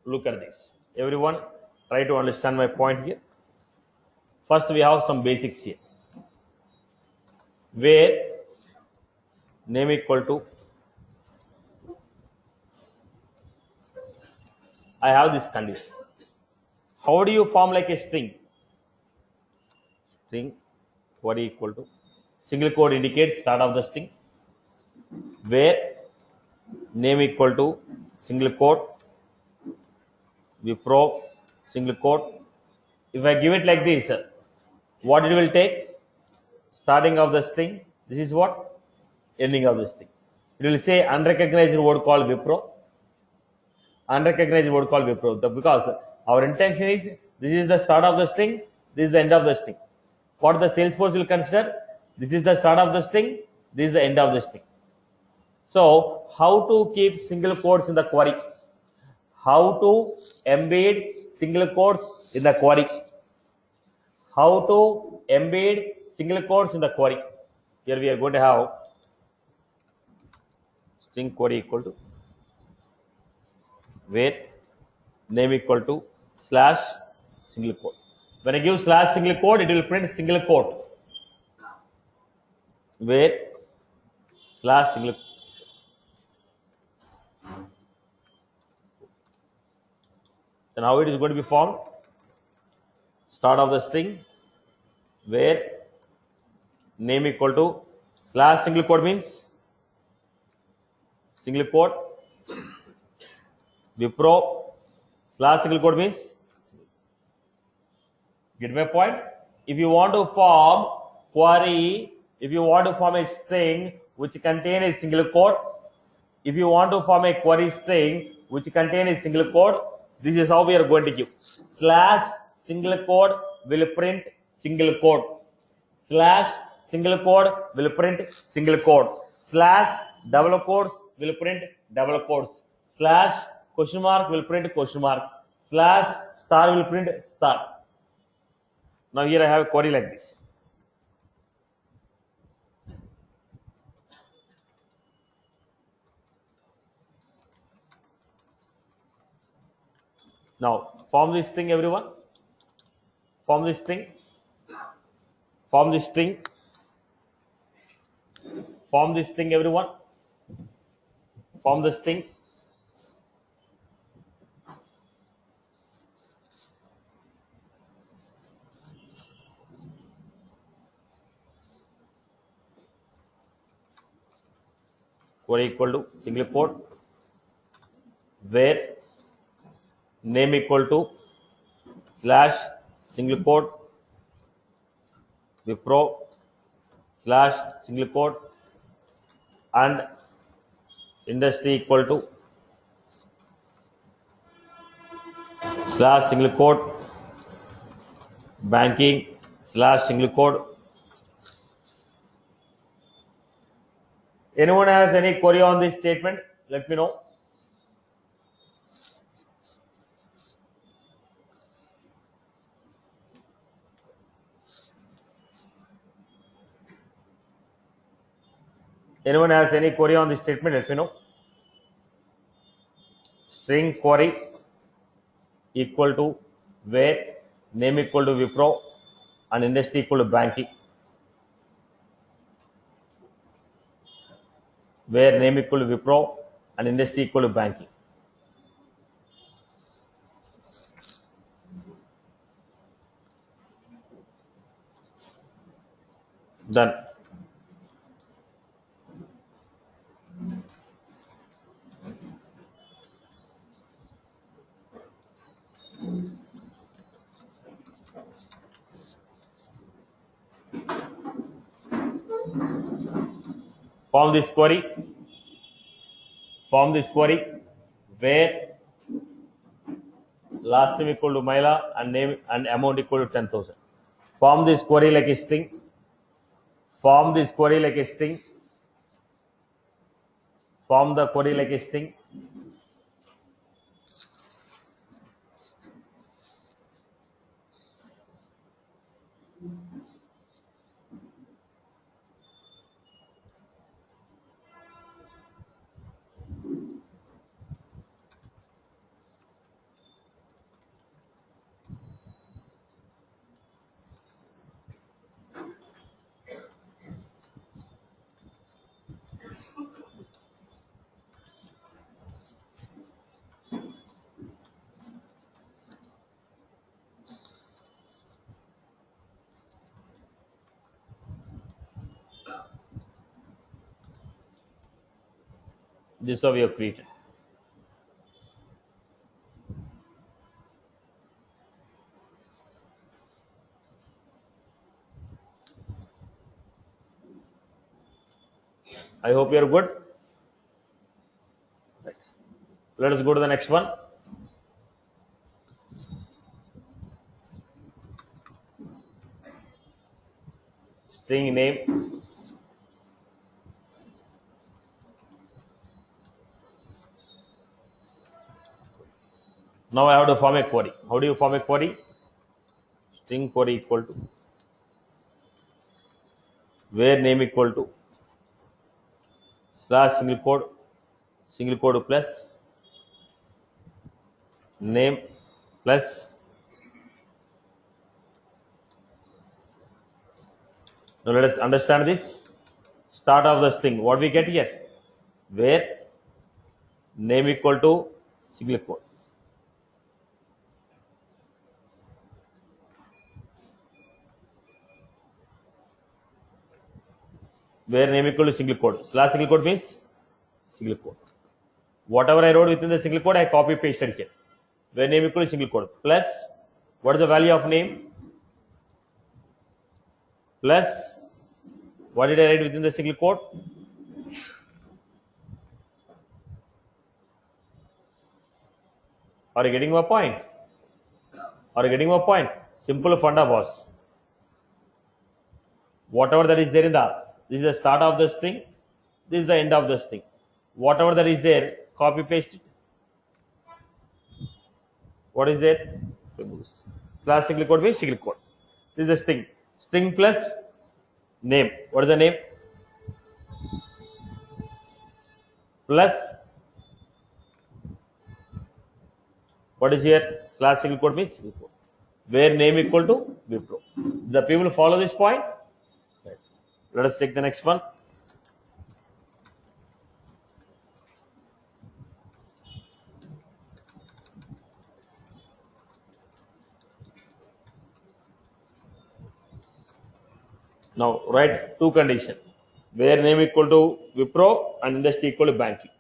look at this. Everyone, try to understand my point here. First, we have some basics here, where name equal to, I have this condition. How do you form like a string? String query equal to single quote indicates start of the string, where name equal to single quote Wipro single quote. If I give it like this, what it will take? Starting of the string. This is what? Ending of the string. It will say unrecognized word called Wipro. Unrecognized word called Wipro. Because our intention is this is the start of the string, this is the end of the string. What the Salesforce will consider? This is the start of the string, this is the end of the string. So, how to keep single quotes in the query? How to embed single quotes in the query? How to embed single quotes in the query? Here we are going to have string query equal to where name equal to slash single quote. When I give slash single quote, it will print single quote. Where slash single. Then how it is going to be formed? Start of the string, where name equal to slash single quote means single quote Wipro slash single quote means. Get my point? If you want to form query, if you want to form a string which contain a single quote, if you want to form a query string which contain a single quote, this is how we are going to give. Slash single quote will print single quote. Slash single quote will print single quote. Slash double quotes will print double quotes. Slash question mark will print question mark. Slash star will print star. Now here I have a query like this. Now form this string, everyone. Form this string. Form this string. Form this string, everyone. Form the string. Query equal to single quote, where name equal to slash single quote Wipro slash single quote and industry equal to slash single quote banking slash single quote. Anyone has any query on this statement? Let me know. Anyone has any query on this statement? Let me know. String query equal to where name equal to Wipro and industry equal to banking, where name equal to Wipro and industry equal to banking. Done. Form this query. Form this query where last name equal to Maila and name and amount equal to 10,000. Form this query like a string. Form this query like a string. Form the query like a string. This is how we have created. I hope you are good. Let us go to the next one. String name. Now I have to form a query. How do you form a query? String query equal to where name equal to slash single quote plus name plus. Now let us understand this. Start of the string. What we get here? Where name equal to single quote. Where name equal to single quote. Slash single quote means single quote. Whatever I wrote within the single quote, I copy pasted here. Where name equal to single quote plus what is the value of name plus what did I write within the single quote? Are you getting my point? Are you getting my point? Simple funda boss. Whatever that is there in this is the start of the string, this is the end of the string. Whatever that is there, copy paste it. What is there? Slash single quote means single quote. This is the string. String plus name. What is the name? Plus what is here? Slash single quote means single quote. Where name equal to Wipro. The people follow this point. Right. Let us take the next one. Now write two condition. Where name equal to Wipro and industry equal to banking.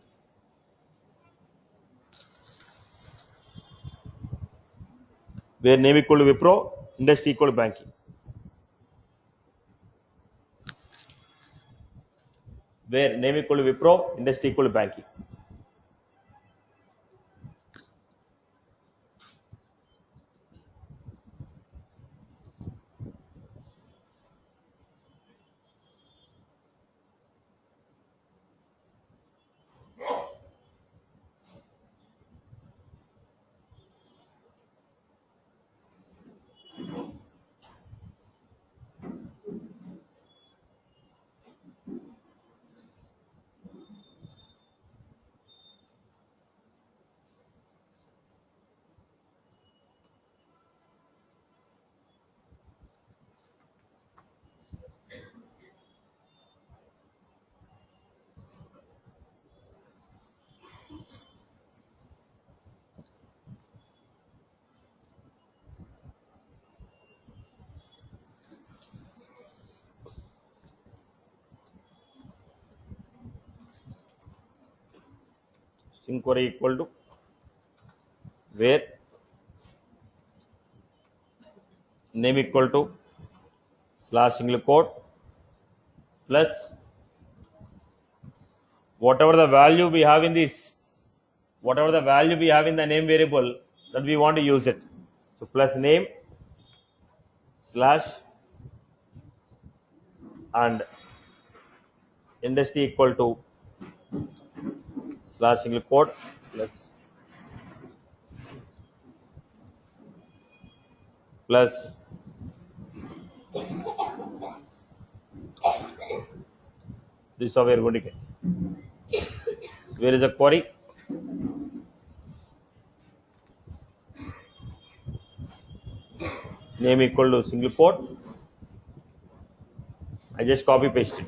Where name equal to Wipro, industry equal to banking. Where name equal to Wipro, industry equal to banking. String query equal to where name equal to slash single quote plus whatever the value we have in this, whatever the value we have in the name variable that we want to use it. So plus name slash and industry equal to slash single quote plus this is how we are going to get. So where is the query? Name equal to single quote. I just copy paste it.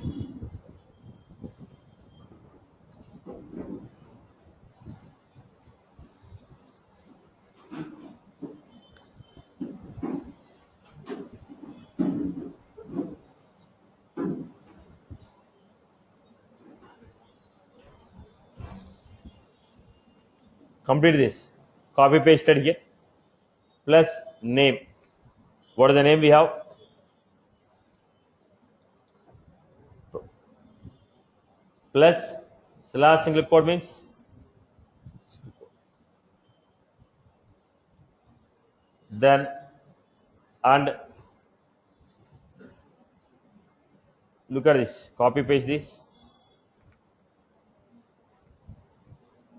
Complete this. Copy pasted here. Plus name. What is the name we have? Plus slash single quote means then and look at this. Copy paste this.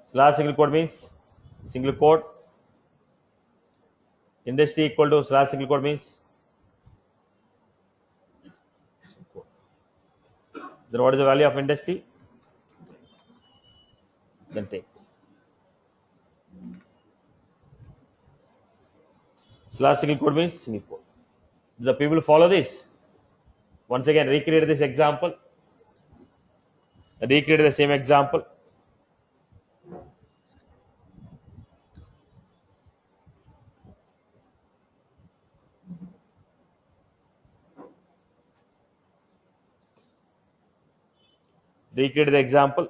Slash single quote means single quote. Industry equal to slash single quote means then what is the value of industry? Then take slash single quote means single quote. The people follow this. Once again, recreate this example. Recreate the same example. Recreate the example.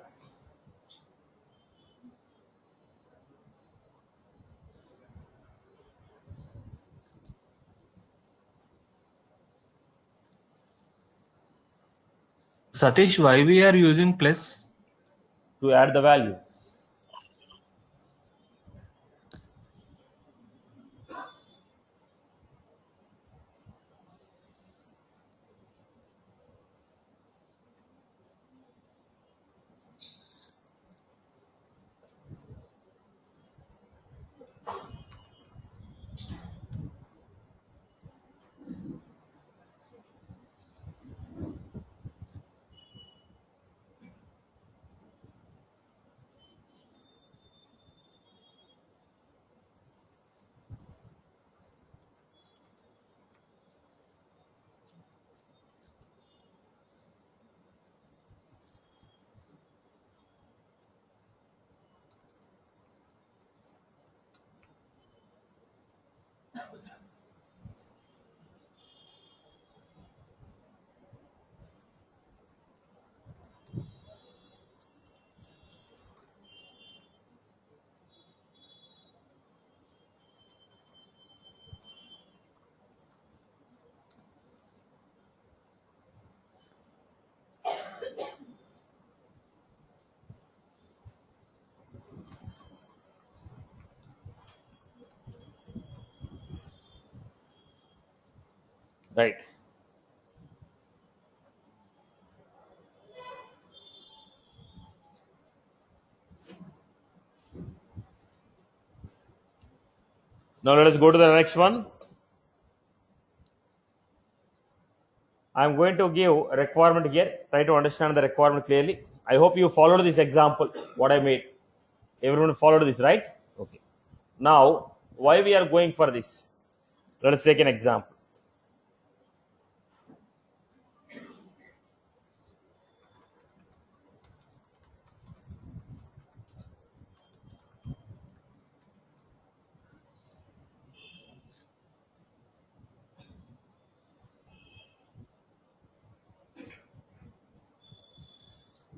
Satish, why we are using plus? To add the value. Right. Now let us go to the next one. I am going to give a requirement here. Try to understand the requirement clearly. I hope you followed this example, what I made. Everyone followed this, right? Okay. Now, why we are going for this? Let us take an example.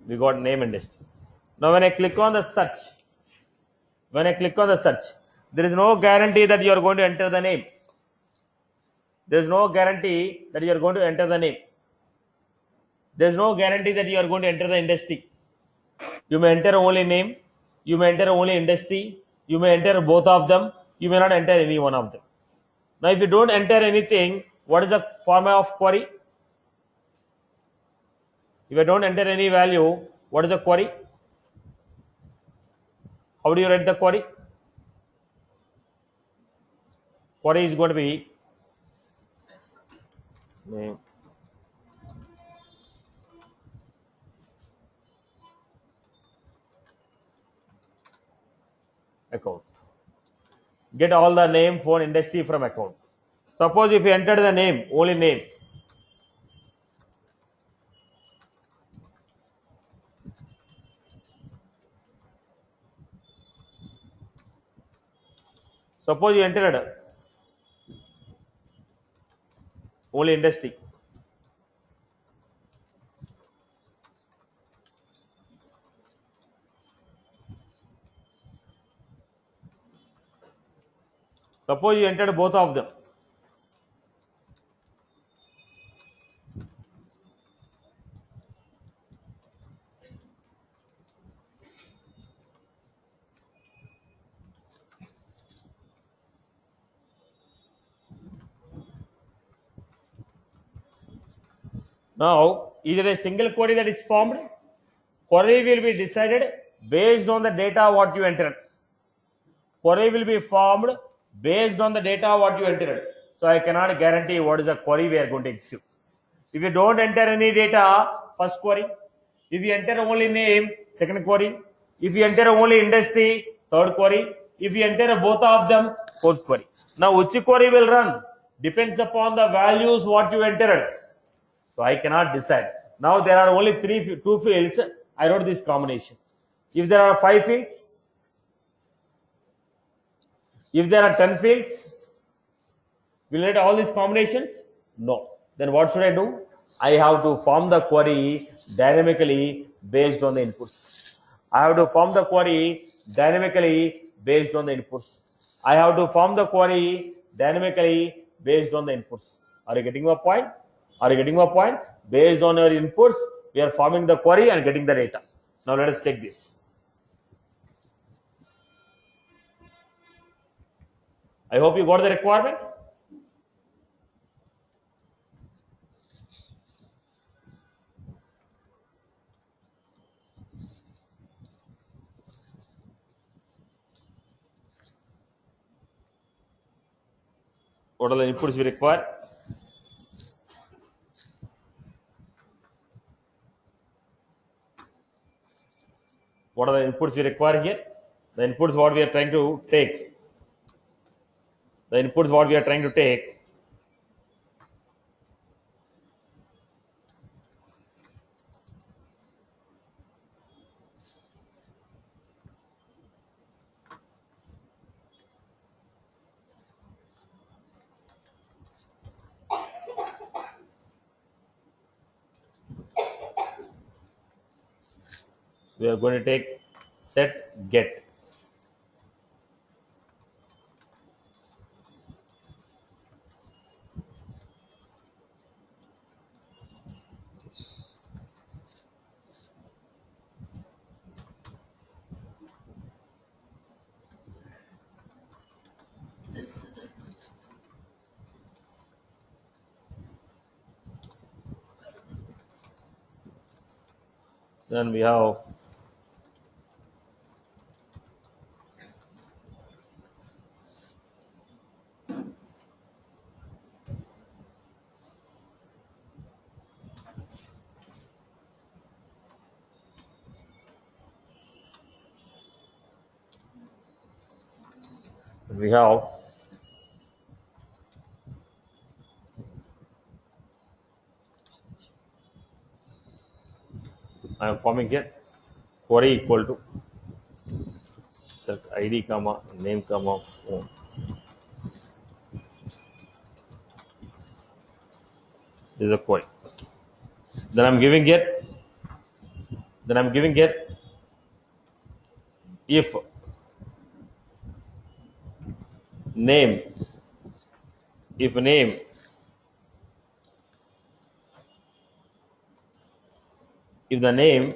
We got name industry. Now, when I click on the search, there is no guarantee that you are going to enter the name. There is no guarantee that you are going to enter the name. There is no guarantee that you are going to enter the industry. You may enter only name, you may enter only industry, you may enter both of them, you may not enter any one of them. Now, if you don't enter anything, what is the format of query? If you don't enter any value, what is the query? How do you write the query? Query is going to be name, account. Get all the name, phone, industry from account. Suppose if you enter the name, only name. Suppose you entered only industry. Suppose you entered both of them. Now, is it a single query that is formed? Query will be decided based on the data what you entered. Query will be formed based on the data what you entered. So I cannot guarantee what is the query we are going to execute. If you don't enter any data, first query. If you enter only name, second query. If you enter only industry, third query. If you enter both of them, fourth query. Now which query will run? Depends upon the values what you entered. So I cannot decide. Now there are only two fields. I wrote this combination. If there are 5 fields, if there are 10 fields, will it all these combinations? No. Then what should I do? I have to form the query dynamically based on the inputs. I have to form the query dynamically based on the inputs. I have to form the query dynamically based on the inputs. Are you getting my point? Are you getting my point? Based on your inputs, we are forming the query and getting the data. Now let us take this. I hope you got the requirement. What are the inputs we require? What are the inputs we require here? The inputs what we are trying to take. The inputs what we are trying to take. We are going to take set get. Then we have we have I am forming here query equal to select id comma name comma phone. This is a query. Then I'm giving it. Then I'm giving it if name if name if the name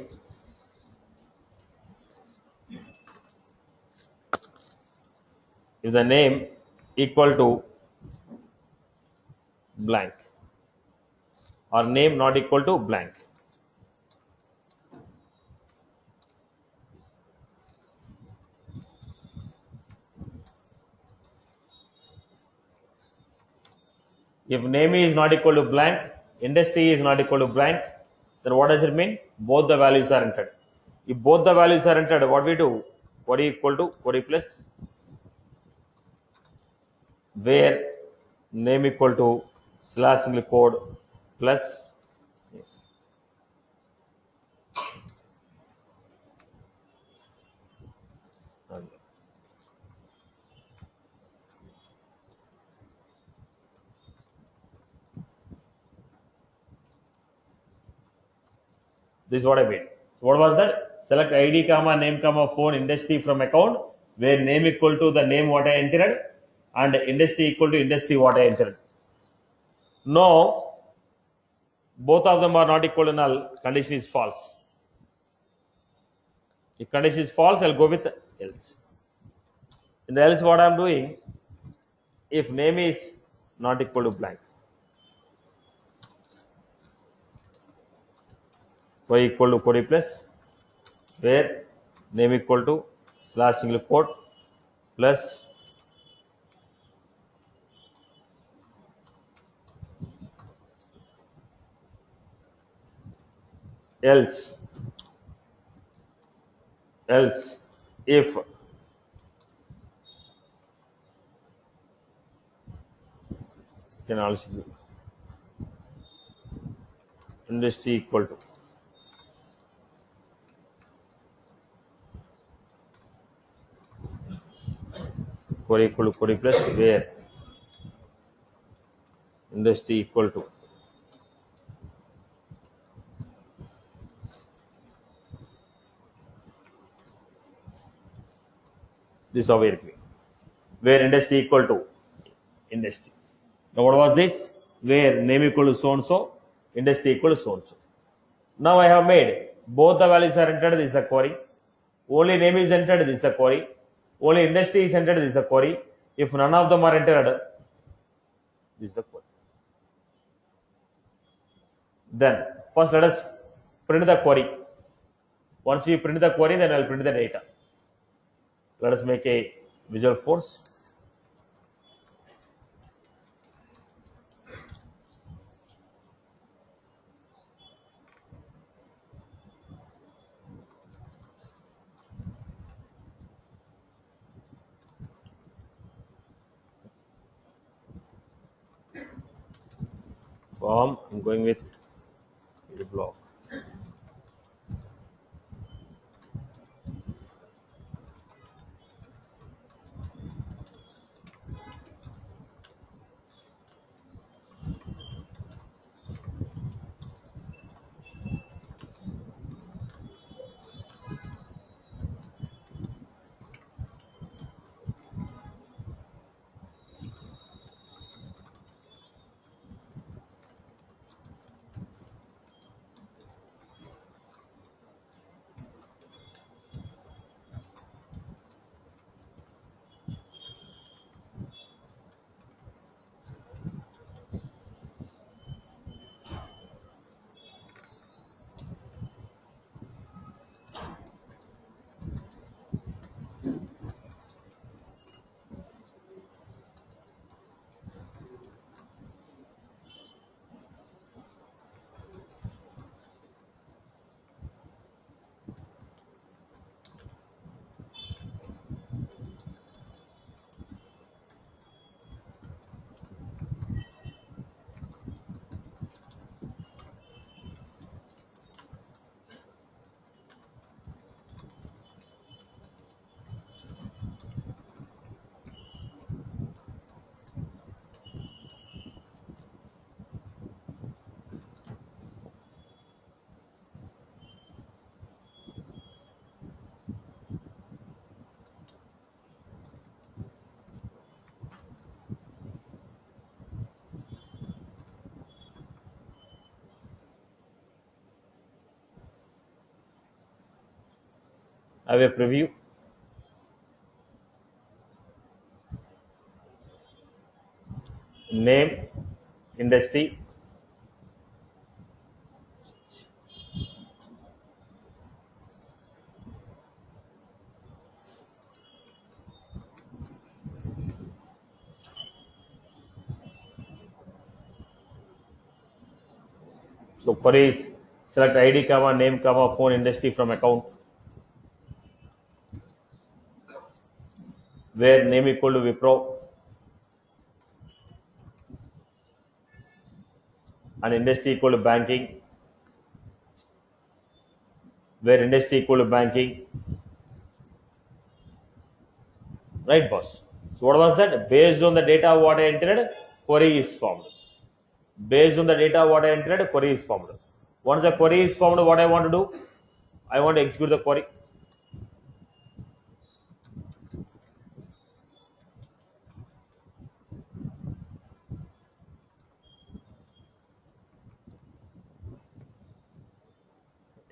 if the name equal to blank or name not equal to blank. If name is not equal to blank, industry is not equal to blank, then what does it mean? Both the values are entered. If both the values are entered, what we do? Query equal to query plus where name equal to slash single quote plus this is what I mean. What was that? Select ID comma name comma phone industry from account where name equal to the name what I entered and industry equal to industry what I entered. No, both of them are not equal to null. Condition is false. If condition is false, I'll go with else. In the else, what I'm doing, if name is not equal to blank, y equal to query plus, where name equal to slash single quote plus else if can also be industry equal to query equal to query plus where industry equal to this over here, where industry equal to industry. Now what was this? Where name equal to so and so, industry equal to so and so. Now I have made both the values are entered, this is the query. Only name is entered, this is the query. Only industry is entered, this is the query. If none of them are entered, this is the query. Then first let us print the query. Once we print the query, then I'll print the data. Let us make a Visual Force. Form, I'm going with the block. I have a preview. Name, industry, so query is select ID, comma, name, comma, phone, industry from account, where name equal to Wipro and industry equal to banking, where industry equal to banking. Right, boss? So what was that? Based on the data what I entered, query is formed. Based on the data what I entered, query is formed. Once the query is formed, what I want to do? I want to execute the query.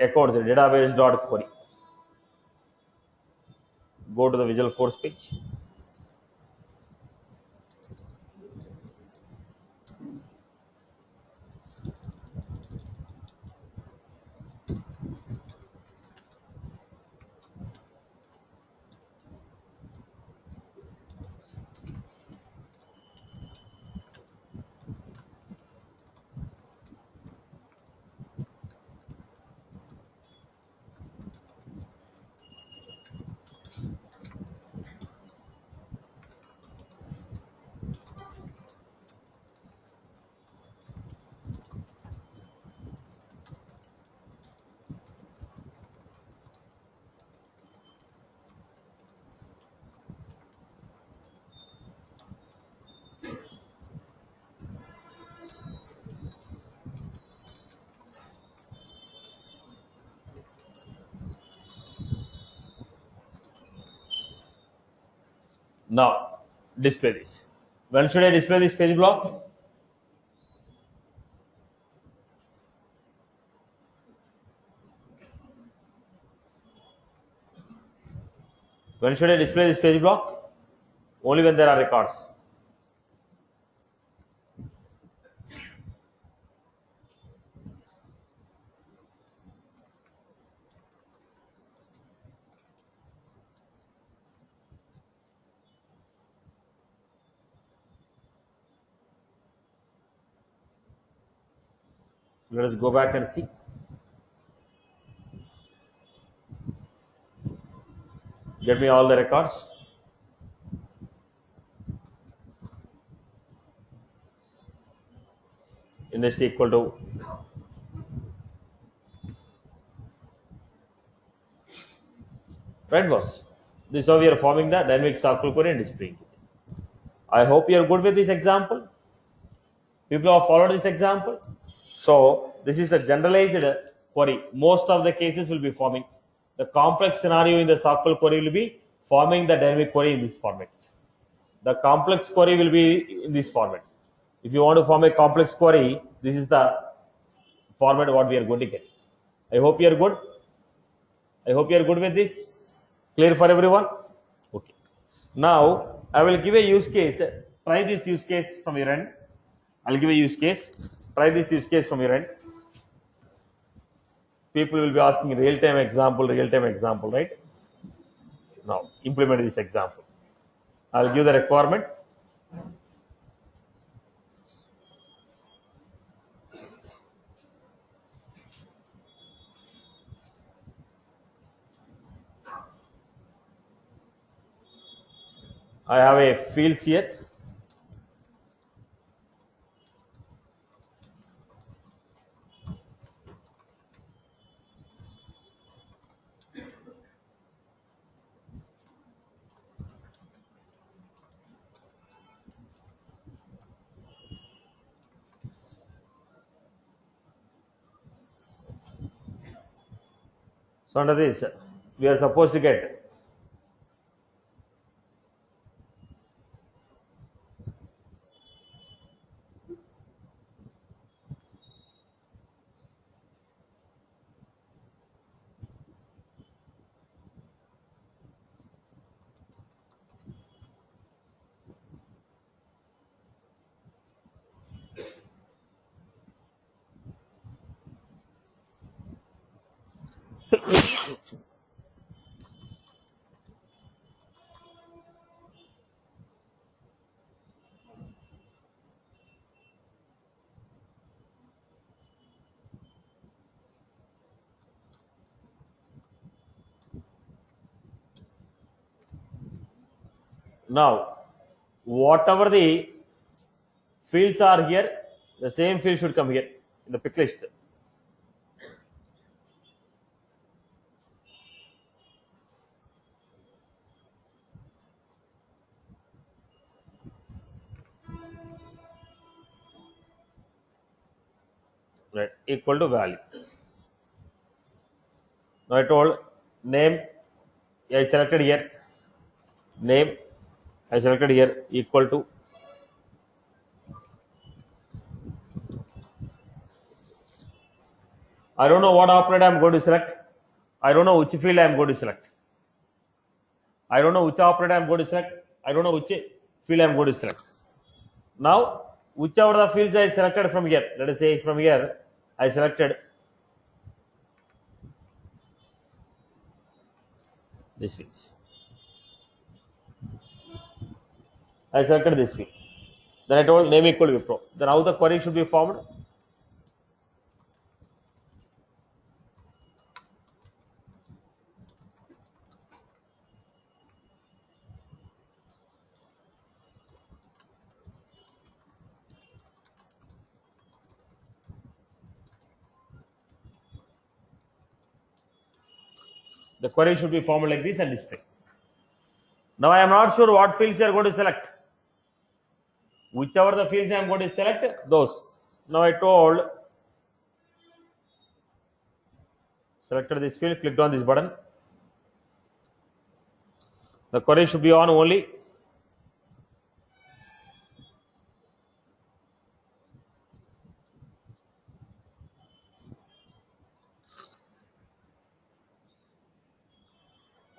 accounts database dot query. Go to the Visual Force page. Now display this. When should I display this page block? When should I display this page block? Only when there are records. So let us go back and see. Get me all the records. Industry equal to right, boss. This is how we are forming the dynamic SQL query and displaying it. I hope you are good with this example. People have followed this example. So this is the generalized query. Most of the cases will be forming. The complex scenario in the SQL query will be forming the dynamic query in this format. The complex query will be in this format. If you want to form a complex query, this is the format what we are going to get. I hope you are good. I hope you are good with this. Clear for everyone? Okay. Now I will give a use case. Try this use case from your end. I'll give a use case. Try this use case from your end. People will be asking real-time example, right? Now implement this example. I'll give the requirement. I have a fields here. So under this, we are supposed to get now whatever the fields are here, the same field should come here in the pick list. Right, equal to value. Now I told name I selected here, name I selected here equal to I don't know what operator I'm going to select. I don't know which field I'm going to select. I don't know which operator I'm going to select. I don't know which field I'm going to select. Now, whichever the fields I selected from here, let us say from here, I selected this fields. I selected this field. Then I told name equal to Wipro. Then how the query should be formed? The query should be formed like this and display. Now I am not sure what fields you are going to select. Whichever the fields I am going to select, those. Now I told selected this field, clicked on this button. The query should be on only.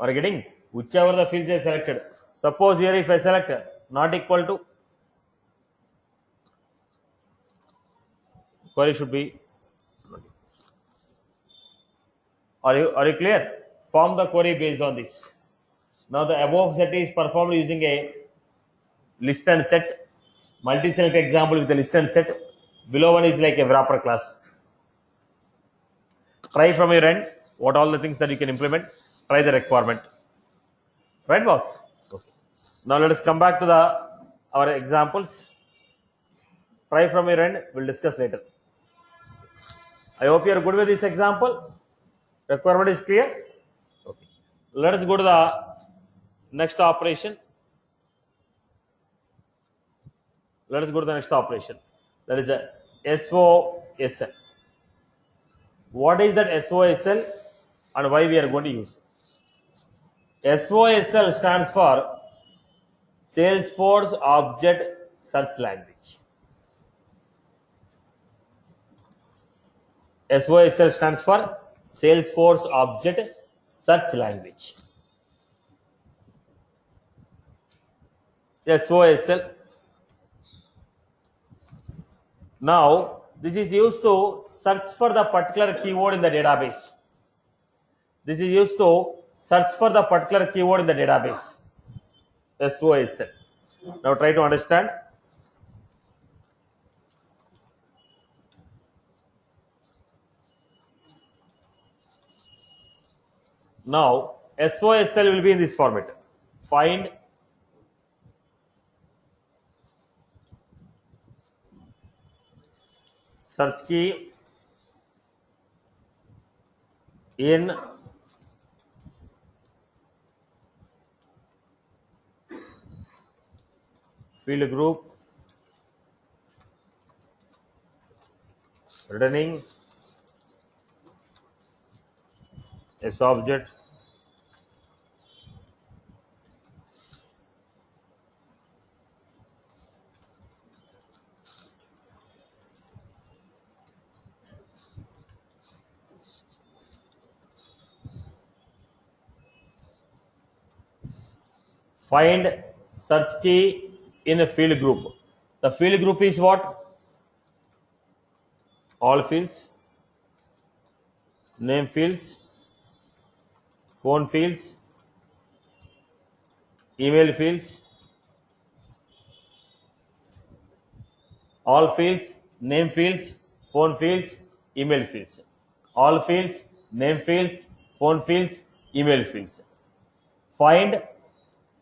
Are you getting? Whichever the fields I selected. Suppose here if I select not equal to, query should be. Are you clear? Form the query based on this. Now the above set is performed using a list and set. Multi-select example with a list and set. Below one is like a wrapper class. Try from your end what all the things that you can implement. Try the requirement. Right, boss? Okay. Now let us come back to our examples. Try from your end. We'll discuss later. I hope you are good with this example. Requirement is clear. Okay. Let us go to the next operation. Let us go to the next operation. That is a SOSL. What is that SOSL and why we are going to use it? SOSL stands for Salesforce Object Search Language. SOSL stands for Salesforce Object Search Language. SOSL. Now, this is used to search for the particular keyword in the database. This is used to search for the particular keyword in the database. SOSL. Now, try to understand. Now, SOSL will be in this format. Find search key in field group returning S object find search key in a field group. The field group is what? All fields, name fields, phone fields, email fields, all fields, name fields, phone fields, email fields. All fields, name fields, phone fields, email fields. Find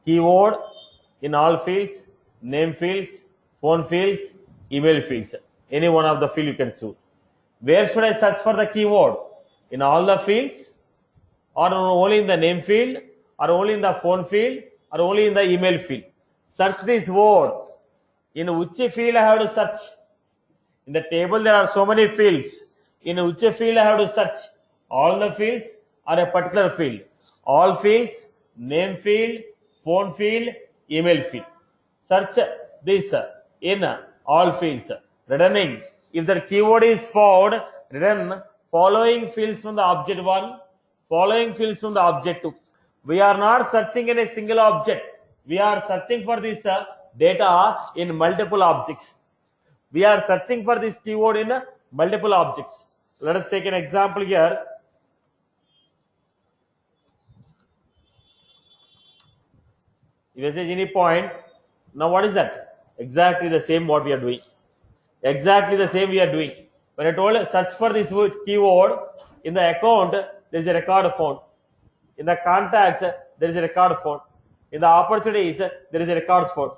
keyword in all fields, name fields, phone fields, email fields. Any one of the field you can choose. Where should I search for the keyword? In all the fields, or only in the name field, or only in the phone field, or only in the email field? Search this word. In which field I have to search? In the table there are so many fields. In which field I have to search? All the fields or a particular field? All fields, name field, phone field, email field. Search this in all fields. Returning. If the keyword is found, return following fields from the object 1, following fields from the object 2. We are not searching in a single object. We are searching for this data in multiple objects. We are searching for this keyword in multiple objects. Let us take an example here. If I say any point, now what is that? Exactly the same what we are doing. Exactly the same we are doing. When I told search for this keyword in the account, there is a record found. In the contacts, there is a record found. In the opportunities, there is a record found.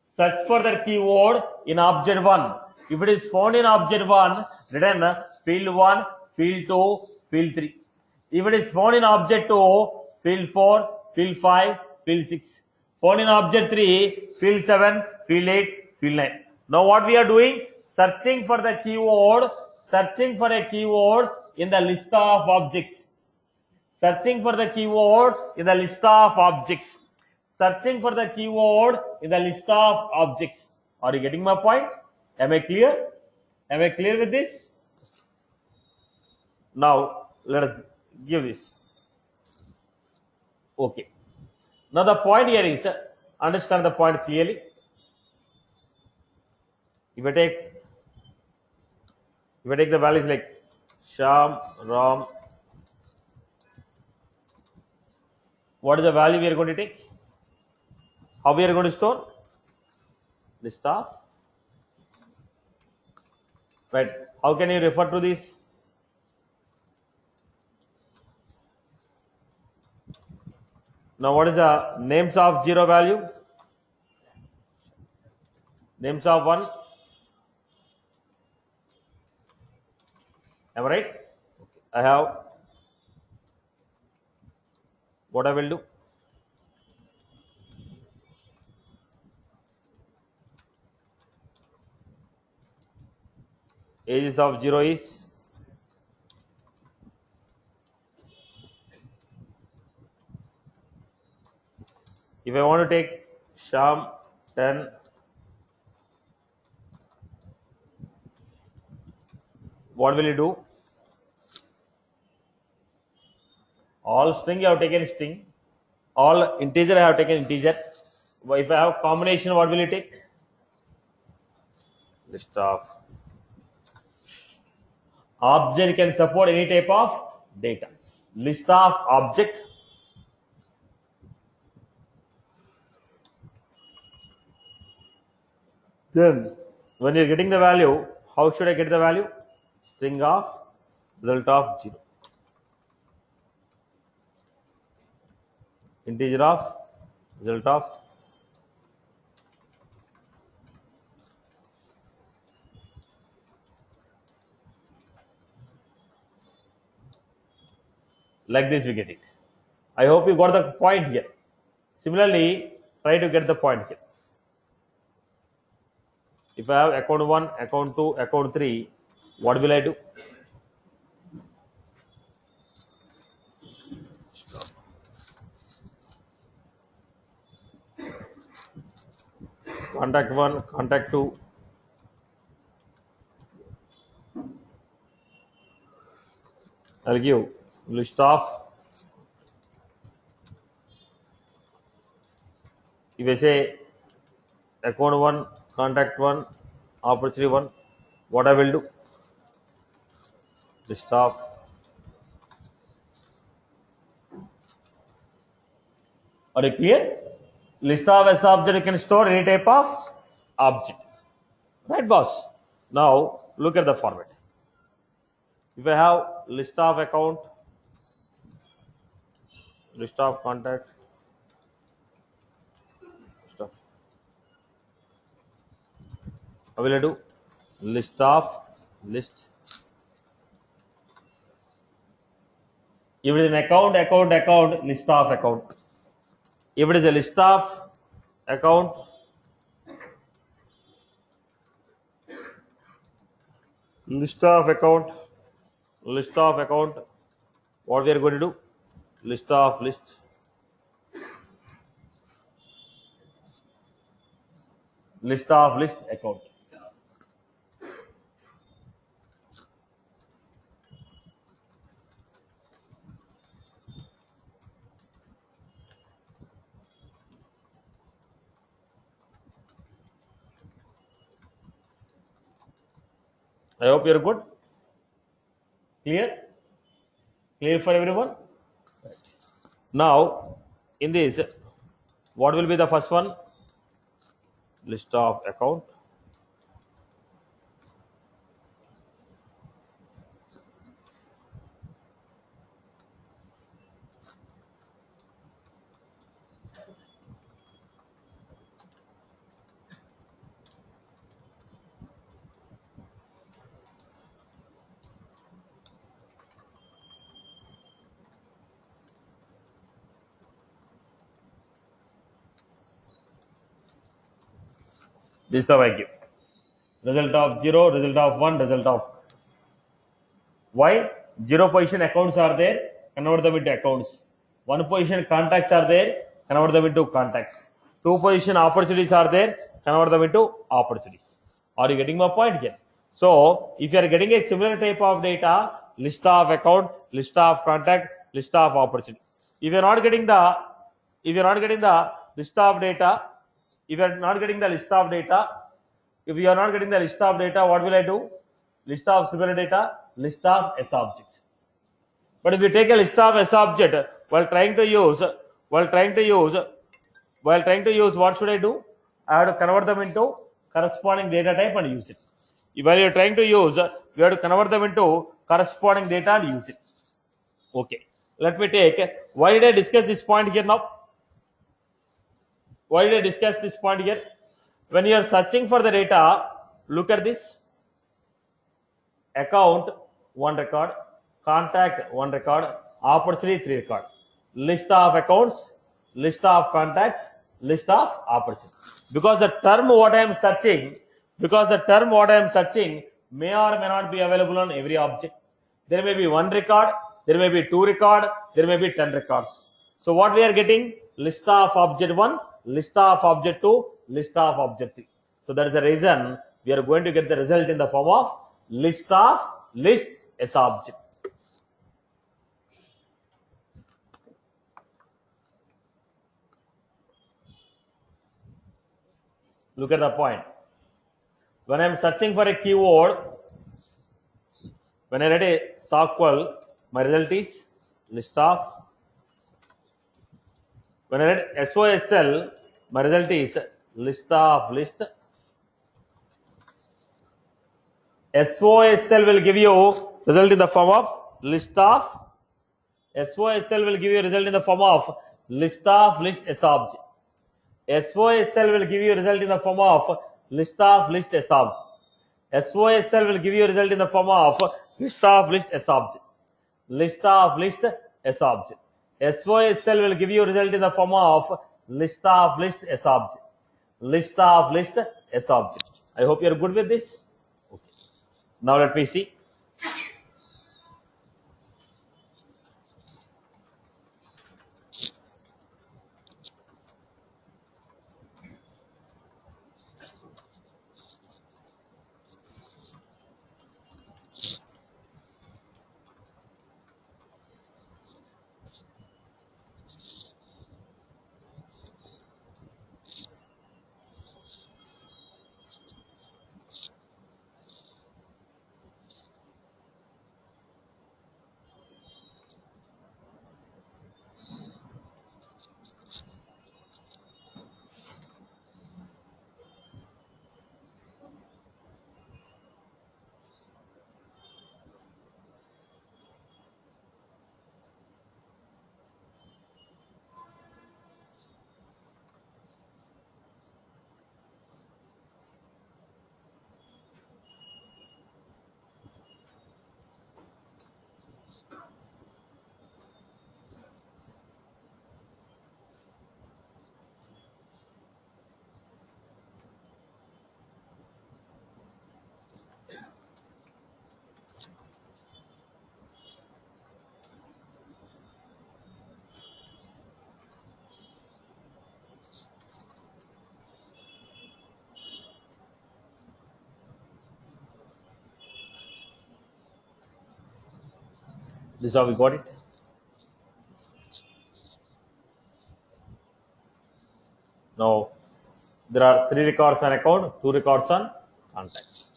Search for that keyword in object 1. If it is found in object 1, written field 1, field 2, field 3. If it is found in object 2, field 4, field 5, field 6. Found in object 3, field 7, field 8, field 9. Now what we are doing? Searching for the keyword, searching for a keyword in the list of objects. Searching for the keyword in the list of objects. Searching for the keyword in the list of objects. Are you getting my point? Am I clear? Am I clear with this? Now let us give this. Okay. Now the point here is, understand the point clearly. If I take the values like Sham, Ram, what is the value we are going to take? How we are going to store? List of. Right. How can you refer to this? Now what is the names of 0 value? Names of 1. Am I right? Okay. I have. What I will do? Ages of 0 is if I want to take Sham 10, what will you do? All string you have taken string, all integer I have taken integer. If I have combination, what will you take? List of. Object can support any type of data. List of object. Then when you are getting the value, how should I get the value? String of result of 0. Integer of result of. Like this we get it. I hope you got the point here. Similarly, try to get the point here. If I have account 1, account 2, account 3, what will I do? Contact 1, contact 2. I'll give list of. If I say account 1, contact 1, opportunity 1, what I will do? List of. Are you clear? List of as object you can store any type of object. Right, boss? Now look at the format. If I have list of account, list of contact, stuff, how will I do? List of list. If it is an account, list of account. If it is a list of account, list of account, what we are going to do? List of list. List of list account. I hope you're good. Clear? Clear for everyone? Now, in this, what will be the first one? List of account. This is how I give. Result of 0, result of 1, result of. Why? 0 position accounts are there, convert them into accounts. 1 position contacts are there, convert them into contacts. 2 position opportunities are there, convert them into opportunities. Are you getting my point here? So, if you are getting a similar type of data, list of account, list of contact, list of opportunity. If you are not getting the, list of data, if you are not getting the list of data, if you are not getting the list of data, what will I do? List of similar data, list of S object. But if you take a list of S object while trying to use, what should I do? I have to convert them into corresponding data type and use it. While you are trying to use, we have to convert them into corresponding data and use it. Okay. Let me take. Why did I discuss this point here now? Why did I discuss this point here? When you are searching for the data, look at this. Account 1 record, contact 1 record, opportunity 3 record. List of accounts, list of contacts, list of opportunity. Because the term what I am searching may or may not be available on every object. There may be 1 record, there may be 2 record, there may be 10 records. So what we are getting? List of object 1, list of object 2, list of object 3. So that is the reason we are going to get the result in the form of list of list S object. Look at the point. When I am searching for a keyword, when I write a SQL, my result is list of. When I write SOSL, my result is list of list. SOSL will give you result in the form of list of. SOSL will give you result in the form of list of list S object. SOSL will give you result in the form of list of list S object. SOSL will give you result in the form of list of list S object. List of list S object. SOSL will give you result in the form of list of list S object. List of list S object. I hope you are good with this. Okay. Now let me see. This is how we got it. Now, there are 3 records on account, 2 records on contacts.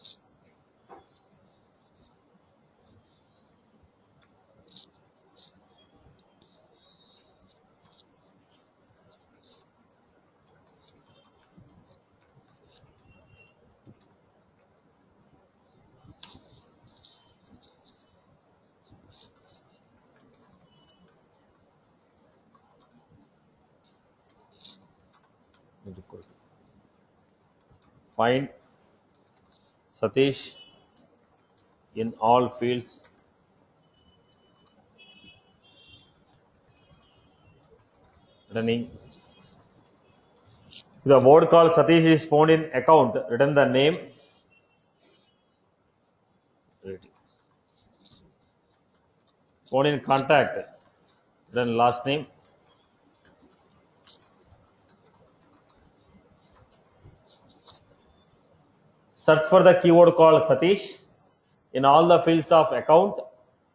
is equal to find Satish in all fields running. If the word called Satish is found in account, return the name, found in contact, return last name, search for the keyword called Satish in all the fields of account,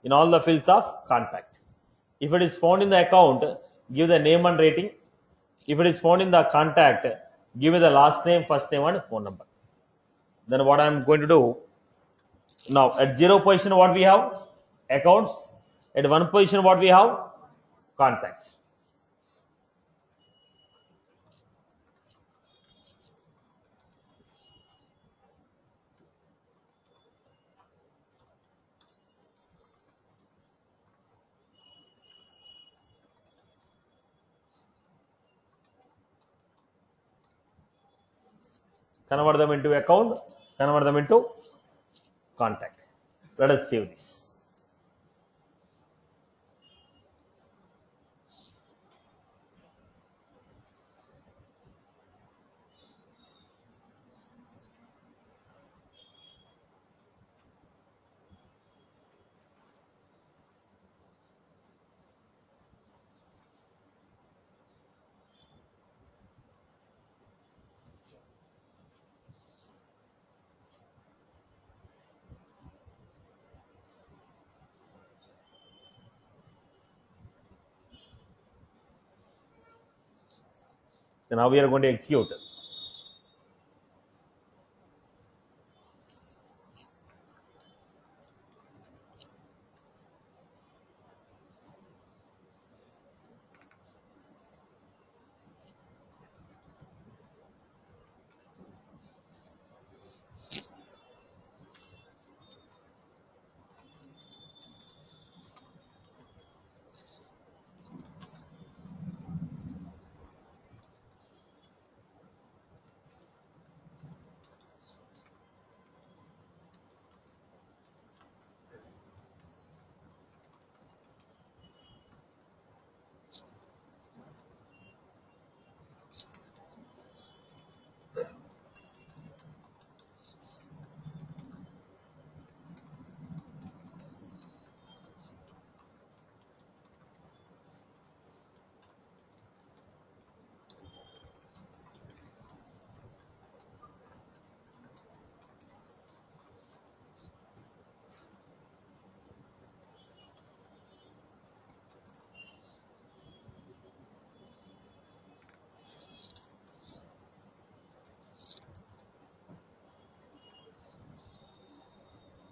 in all the fields of contact. If it is found in the account, give the name and rating. If it is found in the contact, give it the last name, first name and phone number. Then what I am going to do, now at 0 position what we have? Accounts. At 1 position what we have? Contacts. Convert them into account, convert them into contact. Let us save this. Then now we are going to execute.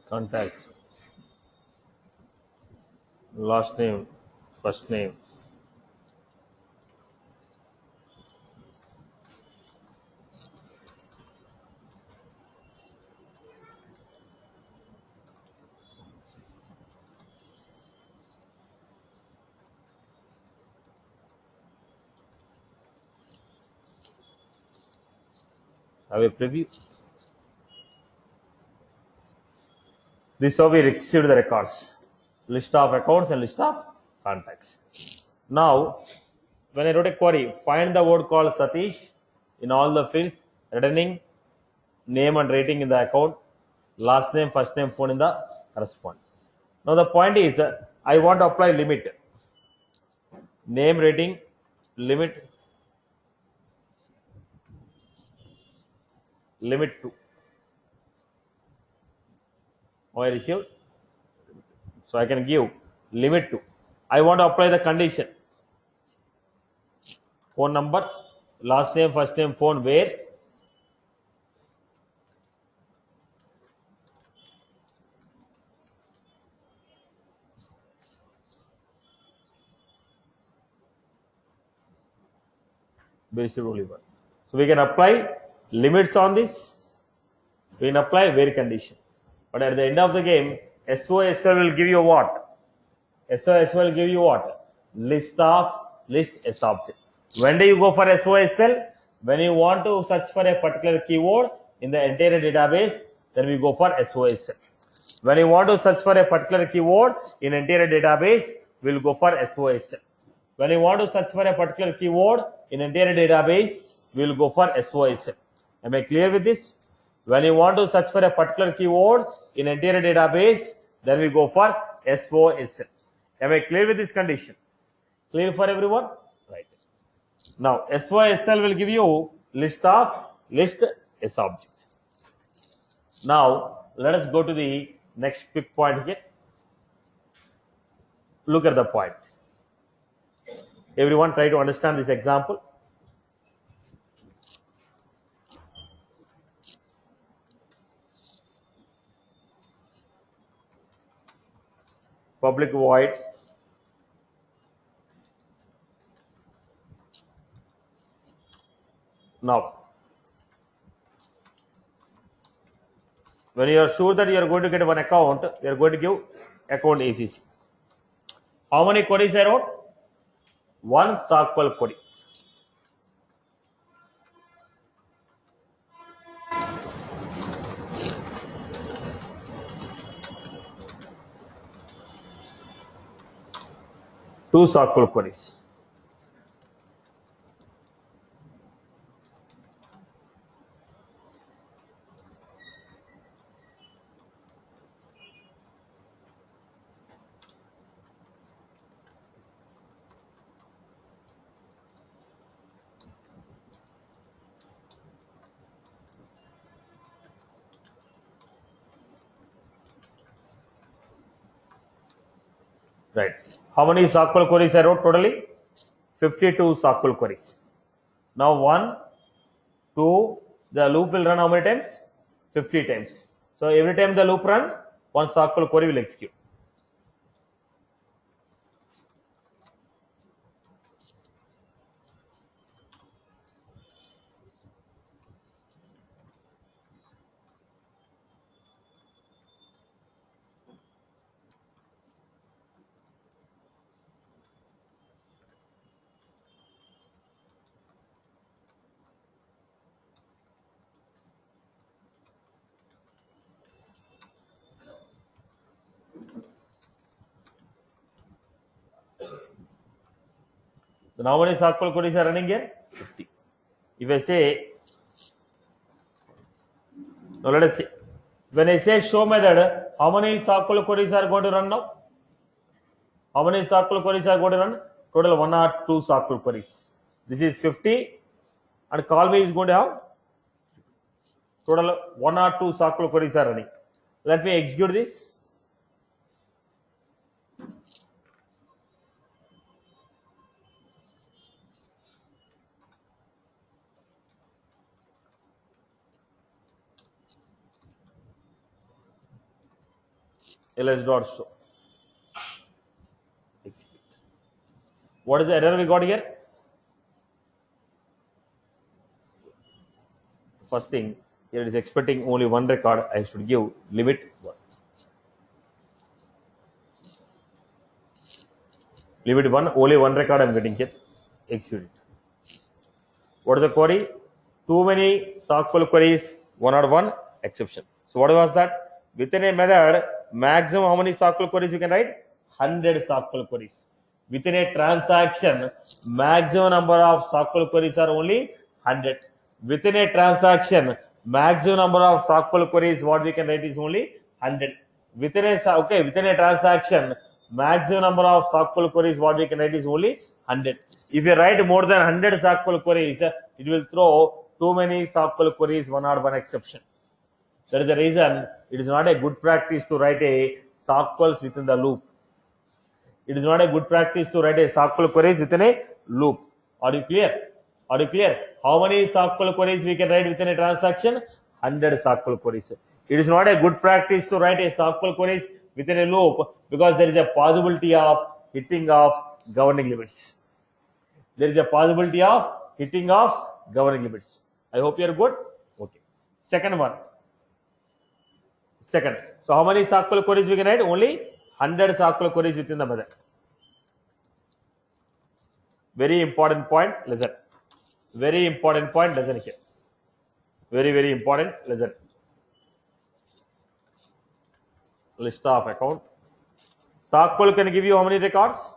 Contacts. Last name, first name. I will preview. This is how we received the records. List of accounts and list of contacts. Now, when I wrote a query, find the word called Satish in all the fields, returning name and rating in the account, last name, first name, phone in the corresponding. Now the point is, I want to apply limit. Name, rating, limit, limit to. How I received. So I can give limit to. I want to apply the condition. Phone number, last name, first name, phone, where. Basic Oliver. So we can apply limits on this. We can apply where condition. But at the end of the game, SOSL will give you what? SOSL will give you what? List of list S object. When do you go for SOSL? When you want to search for a particular keyword in the entire database, then we go for SOSL. When you want to search for a particular keyword in entire database, we will go for SOSL. When you want to search for a particular keyword in entire database, we will go for SOSL. Am I clear with this? When you want to search for a particular keyword in entire database, then we go for SOSL. Am I clear with this condition? Clear for everyone? Right. Now, SOSL will give you list S object. Now, let us go to the next quick point here. Look at the point. Everyone try to understand this example. Public void now. When you are sure that you are going to get one account, you are going to give account ACC. How many queries I wrote? One SQL query. Two SQL queries. Right. How many SQL queries I wrote totally? 52 SQL queries. Now 1, 2, the loop will run how many times? 50 times. So every time the loop run, one SQL query will execute. So now how many SQL queries are running here? 50. If I say, now let us see. When I say show method, how many SQL queries are going to run now? How many SQL queries are going to run? Total 1 or 2 SQL queries. This is 50 and call me is going to have total 1 or 2 SQL queries are running. Let me execute this. ls.show. Execute. What is the error we got here? First thing, here it is expecting only one record. I should give limit 1. Limit 1, only one record I am getting here. Execute it. What is the query? Too many SQL queries, 101 exception. So what was that? Within a method, maximum how many SQL queries you can write? 100 SQL queries. Within a transaction, maximum number of SQL queries are only 100. Within a transaction, maximum number of SQL queries what we can write is only 100. Within a transaction, maximum number of SQL queries what we can write is only 100. If you write more than 100 SQL queries, it will throw too many SQL queries, 101 exception. That is the reason it is not a good practice to write a SQLs within the loop. It is not a good practice to write a SQL queries within a loop. Are you clear? Are you clear? How many SQL queries we can write within a transaction? 100 SQL queries. It is not a good practice to write a SQL queries within a loop because there is a possibility of hitting of governing limits. There is a possibility of hitting of governing limits. I hope you are good. Okay. Second one. Second. So how many SQL queries we can write? Only 100 SQL queries within the method. Very important point. Listen. Very important point lesson here. Very important lesson. List of account. SQL can give you how many records?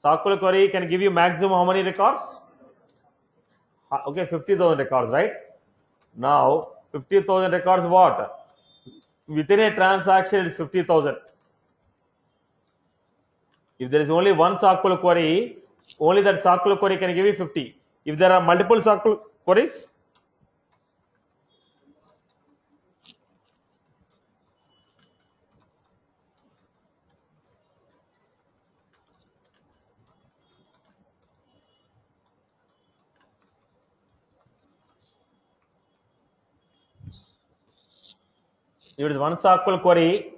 SQL query can give you maximum how many records? Okay, 50,000 records, right? Now 50,000 records what? Within a transaction, it's 50,000. If there is only one SQL query, only that SQL query can give you 50. If there are multiple SQL queries, if it is one SQL query,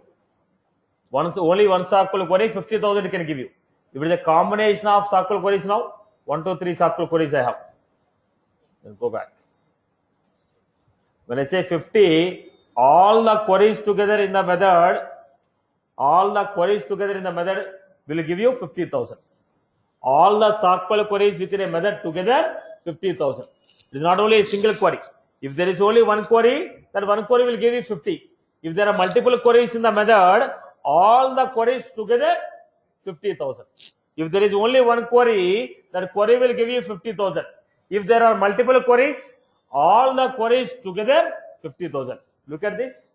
only one SQL query, 50,000 can give you. If it is a combination of SQL queries now, 1, 2, 3 SQL queries I have. Then go back. When I say 50, all the queries together in the method, will give you 50,000. All the SQL queries within a method together, 50,000. It is not only a single query. If there is only one query, that one query will give you 50. If there are multiple queries in the method, all the queries together, 50,000. If there is only one query, that query will give you 50,000. If there are multiple queries, all the queries together, 50,000. Look at this.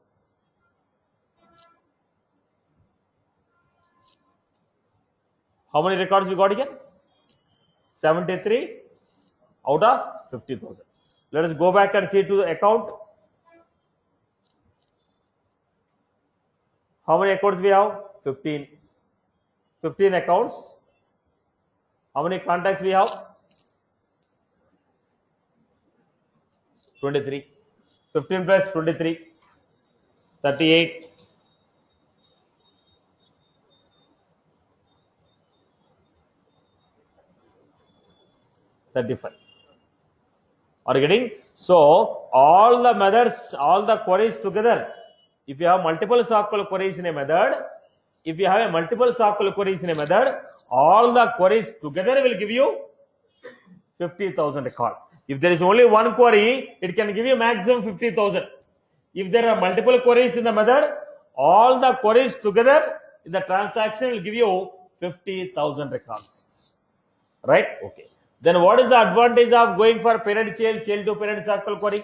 How many records we got here? 73 out of 50,000. Let us go back and see to the account. How many accounts we have? 15. 15 accounts. How many contacts we have? 23. 15 plus 23. 38. 35. Are you getting? So all the methods, all the queries together, if you have multiple SQL queries in a method, all the queries together will give you 50,000 record. If there is only one query, it can give you maximum 50,000. If there are multiple queries in the method, all the queries together in the transaction will give you 50,000 records. Right? Okay. Then what is the advantage of going for parent child, child to parent SQL query?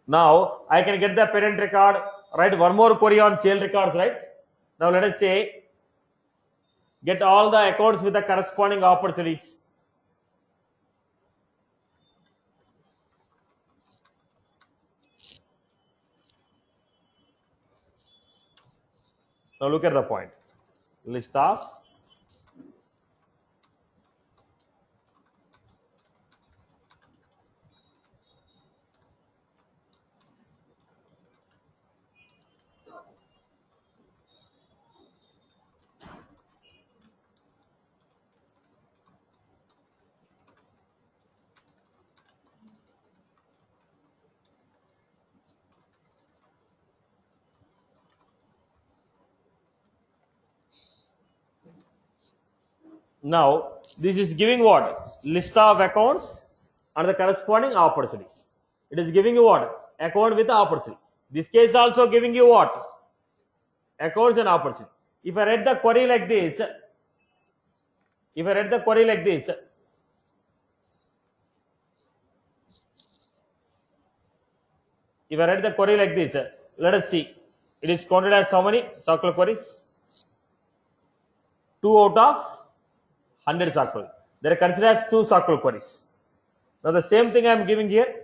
Now I can get the parent record, write one more query on child records, right? Now let us say get all the accounts with the corresponding opportunities. Now look at the point. List of now this is giving what? List of accounts and the corresponding opportunities. It is giving you what? Account with the opportunity. This case also giving you what? Accounts and opportunity. If I read the query like this, let us see. It is counted as how many SQL queries? 2 out of 100 SQL. They are considered as 2 SQL queries. Now the same thing I am giving here.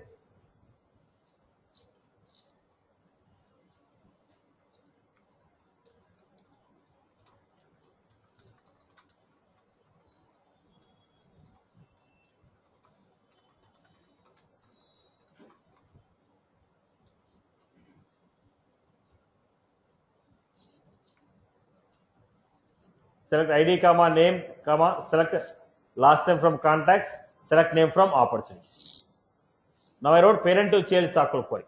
Select ID, comma, name, comma, select last name from contacts, select name from opportunities. Now I wrote parent to child SQL query.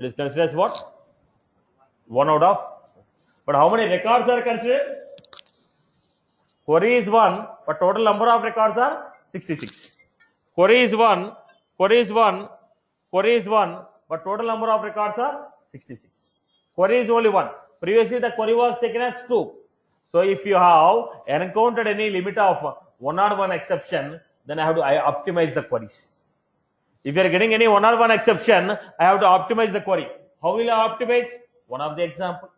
It is considered as what? 1 out of. But how many records are considered? Query is 1, but total number of records are 66. Query is 1, query is 1, query is 1, but total number of records are 66. Query is only 1. Previously the query was taken as 2. So if you have encountered any limit of 101 exception, then I optimize the queries. If you are getting any 101 exception, I have to optimize the query. How will I optimize? One of the example.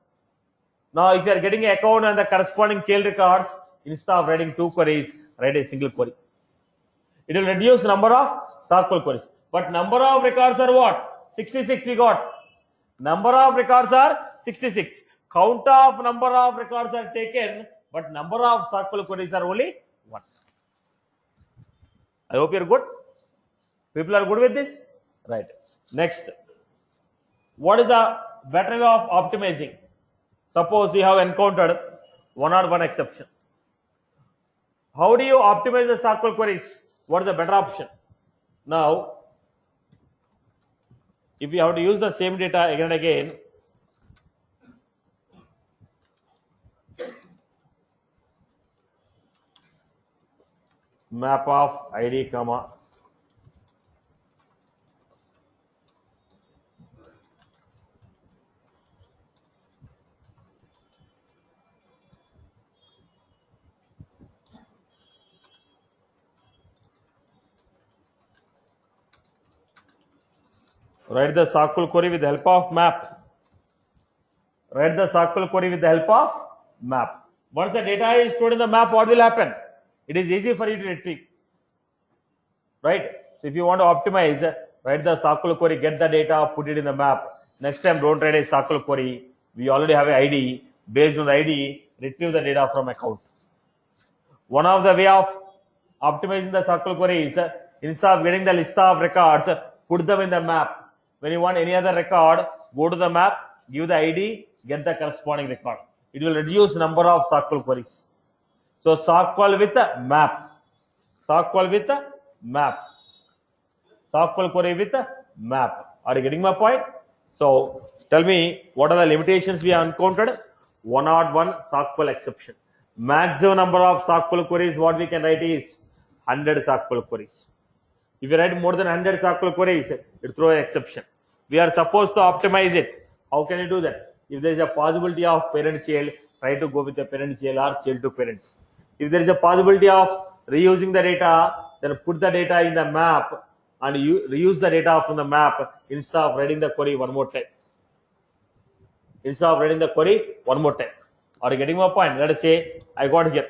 Now if you are getting an account and the corresponding child records, instead of writing 2 queries, write a single query. It will reduce number of SQL queries. But number of records are what? 66 we got. Number of records are 66. Count of number of records are taken, but number of SQL queries are only 1. I hope you are good. People are good with this? Right. Next. What is the better way of optimizing? Suppose you have encountered 101 exception. How do you optimize the SQL queries? What is the better option? Now, if you have to use the same data again and again, map of ID, comma, write the SQL query with the help of map. Write the SQL query with the help of map. Once the data is stored in the map, what will happen? It is easy for you to retrieve. Right? So if you want to optimize, write the SQL query, get the data, put it in the map. Next time, don't write a SQL query. We already have an ID. Based on the ID, retrieve the data from account. One of the way of optimizing the SQL query is, instead of getting the list of records, put them in the map. When you want any other record, go to the map, give the ID, get the corresponding record. It will reduce number of SQL queries. So SQL with a map. SQL with a map. SQL query with a map. Are you getting my point? So tell me, what are the limitations we have encountered? 101 SQL exception. Maximum number of SQL queries what we can write is 100 SQL queries. If you write more than 100 SQL queries, it throws an exception. We are supposed to optimize it. How can you do that? If there is a possibility of parent-child, try to go with the parent-child or child-to-parent. If there is a possibility of reusing the data, then put the data in the map and you reuse the data from the map instead of writing the query one more time. Instead of writing the query one more time. Are you getting my point? Let us say I got here.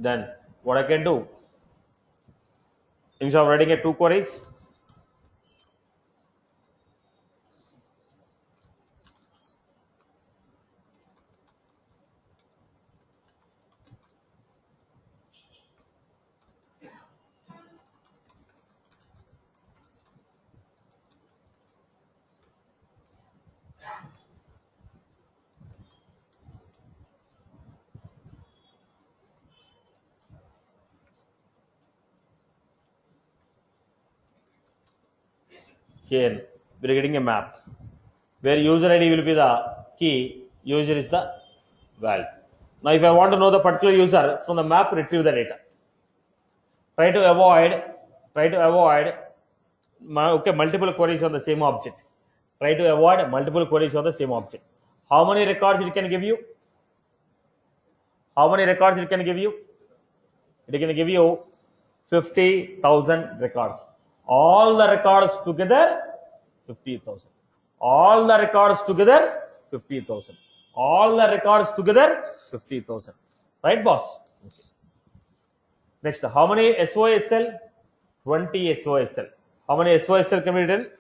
Then what I can do, instead of writing a 2 queries, here we are getting a map where user ID will be the key, user is the value. Now if I want to know the particular user, from the map retrieve the data. Try to avoid multiple queries on the same object. Try to avoid multiple queries on the same object. How many records it can give you? How many records it can give you? It can give you 50,000 records. All the records together, 50,000. All the records together, 50,000. All the records together, 50,000. Right, boss? Okay. Next, how many SOSL? 20 SOSL. How many SOSL can be written?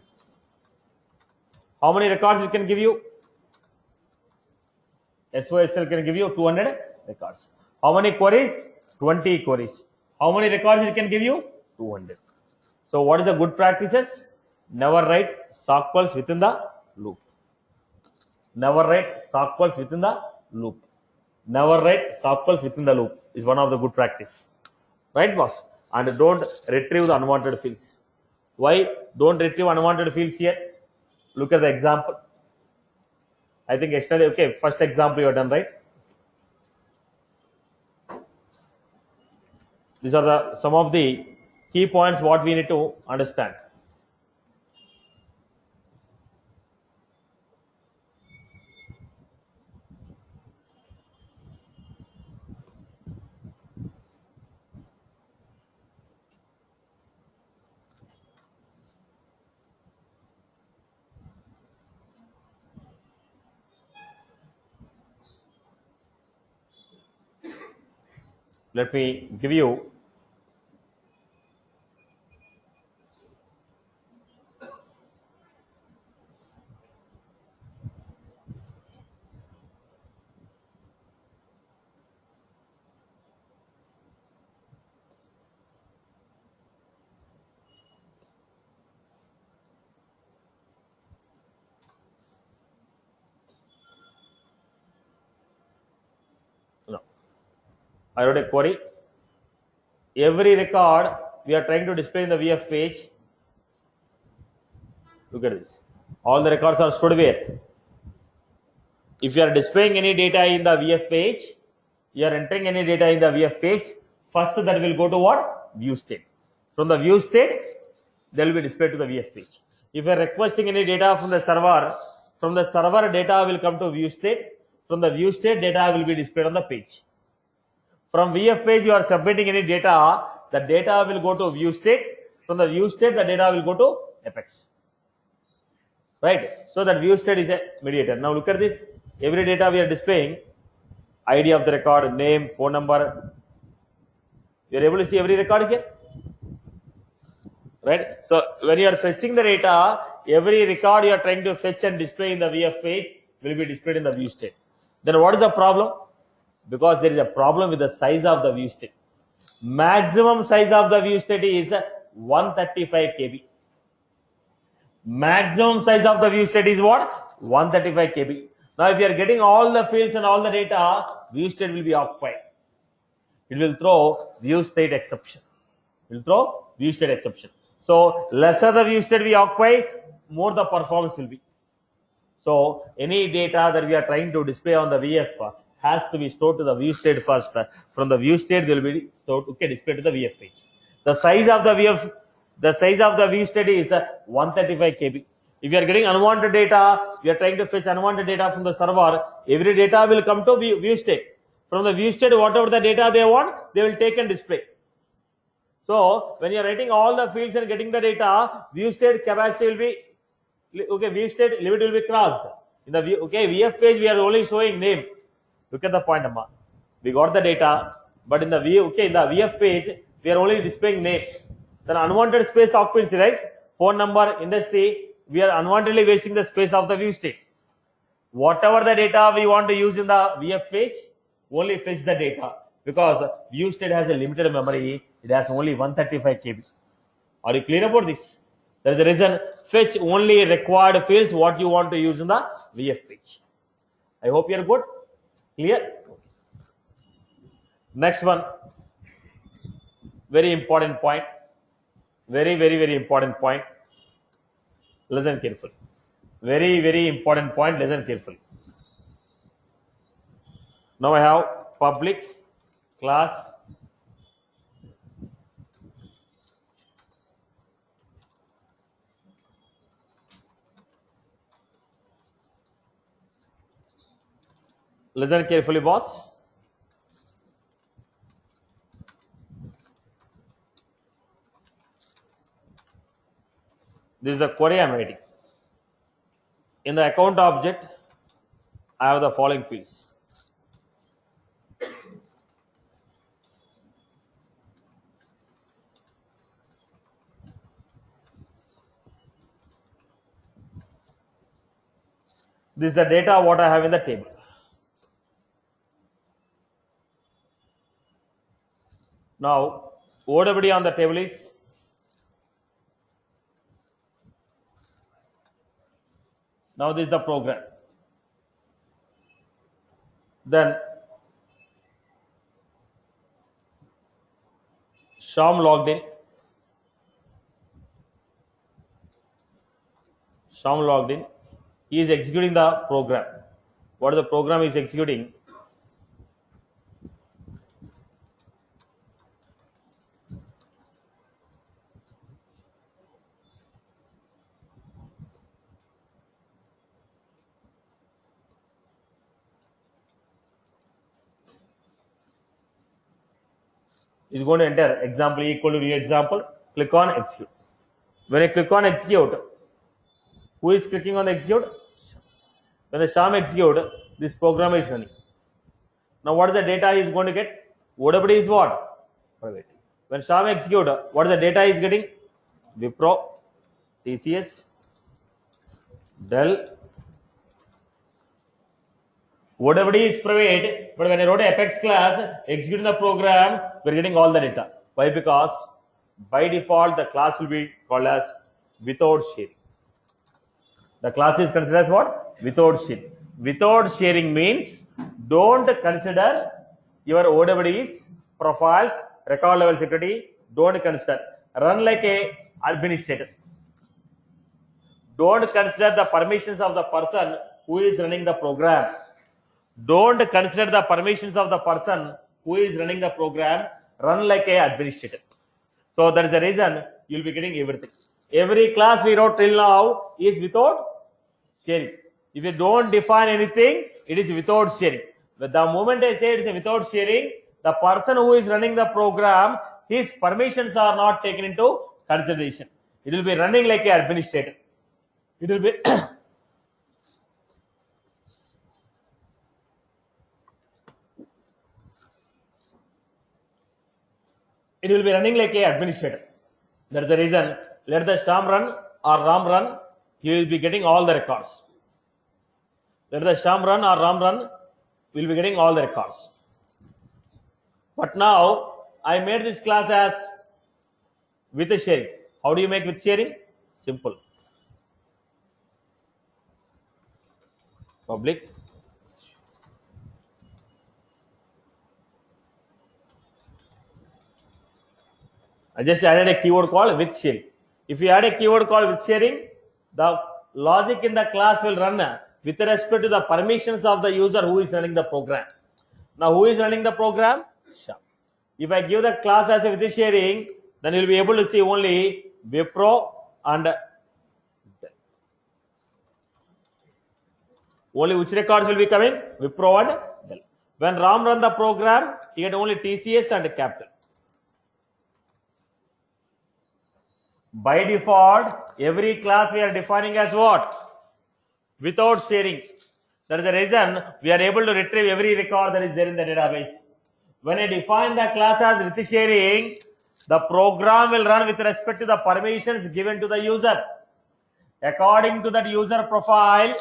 How many records it can give you? SOSL can give you 200 records. How many queries? 20 queries. How many records it can give you? 200. So what is the good practices? Never write SOQLs within the loop. Never write SOQLs within the loop. Never write SOQLs within the loop is one of the good practice. Right, boss? And don't retrieve the unwanted fields. Why don't retrieve unwanted fields here? Look at the example. I think yesterday, okay, first example you have done, right? These are the some of the key points what we need to understand. Let me give you no. I wrote a query. Every record we are trying to display in the VF page. Look at this. All the records are stored where? If you are displaying any data in the VF page, you are entering any data in the VF page, first that will go to what? View state. From the view state, they will be displayed to the VF page. If you are requesting any data from the server data will come to view state. From the view state, data will be displayed on the page. From VF page, you are submitting any data, the data will go to view state. From the view state, the data will go to Apex. Right? So that view state is a mediator. Now look at this. Every data we are displaying, ID of the record, name, phone number. You are able to see every record here. Right? So when you are fetching the data, every record you are trying to fetch and display in the VF page will be displayed in the view state. Then what is the problem? Because there is a problem with the size of the view state. Maximum size of the view state is 135 KB. Maximum size of the view state is what? 135 KB. Now if you are getting all the fields and all the data, view state will be occupied. It will throw view state exception. It will throw view state exception. So lesser the view state we occupy, more the performance will be. So any data that we are trying to display on the VF has to be stored to the view state first. From the view state, they will be stored, okay, displayed to the VF page. The size of the view state is 135 KB. If you are getting unwanted data, we are trying to fetch unwanted data from the server. Every data will come to view state. From the view state, whatever the data they want, they will take and display. So when you are writing all the fields and getting the data, view state capacity will be, okay, view state limit will be crossed. In the VF page, we are only showing name. Look at the point, Amma. We got the data, but in the in the VF page, we are only displaying name. Then unwanted space occupancy, right? Phone number, industry, we are unwantedly wasting the space of the view state. Whatever the data we want to use in the VF page, only fetch the data, because view state has a limited memory. It has only 135 KB. Are you clear about this? There is a reason. Fetch only required fields what you want to use in the VF page. I hope you are good. Clear? Next one. Very important point. Very important point. Listen carefully. Very important point. Listen carefully. Now I have public class listen carefully, boss. This is the query I am writing. In the account object, I have the following fields. This is the data what I have in the table. Now, OWD on the table is now this is the program. Then Sham logged in. Sham logged in. He is executing the program. What the program is executing? Is going to enter example equal to new example. Click on execute. When I click on execute, who is clicking on execute? When the Sham execute, this program is running. Now, what is the data he is going to get? OWD is what? Private. When Sham execute, what is the data he is getting? Wipro, TCS, Dell. OWD is private, but when I wrote Apex class, executing the program, we are getting all the data. Why? Because by default, the class will be called as without sharing. The class is considered as what? Without sharing. Without sharing means don't consider your OWDs, profiles, record level security. Don't consider. Run like a administrator. Don't consider the permissions of the person who is running the program. Don't consider the permissions of the person who is running the program. Run like a administrator. So that is the reason you will be getting everything. Every class we wrote till now is without sharing. If you don't define anything, it is without sharing. But the moment I say it is without sharing, the person who is running the program, his permissions are not taken into consideration. It will be running like an administrator. It will be it will be running like a administrator. That is the reason. Let the Sham run or Ram run, he will be getting all the records. Let the Sham run or Ram run, we will be getting all the records. But now I made this class as with a sharing. How do you make with sharing? Simple. Public. I just added a keyword called with sharing. If you add a keyword called with sharing, the logic in the class will run with respect to the permissions of the user who is running the program. Now, who is running the program? Sham. If I give the class as a with sharing, then you will be able to see only Wipro and only which records will be coming? Wipro and Dell. When Ram run the program, you get only TCS and Capital. By default, every class we are defining as what? Without sharing. That is the reason we are able to retrieve every record that is there in the database. When I define the class as with sharing, the program will run with respect to the permissions given to the user. According to that user profile,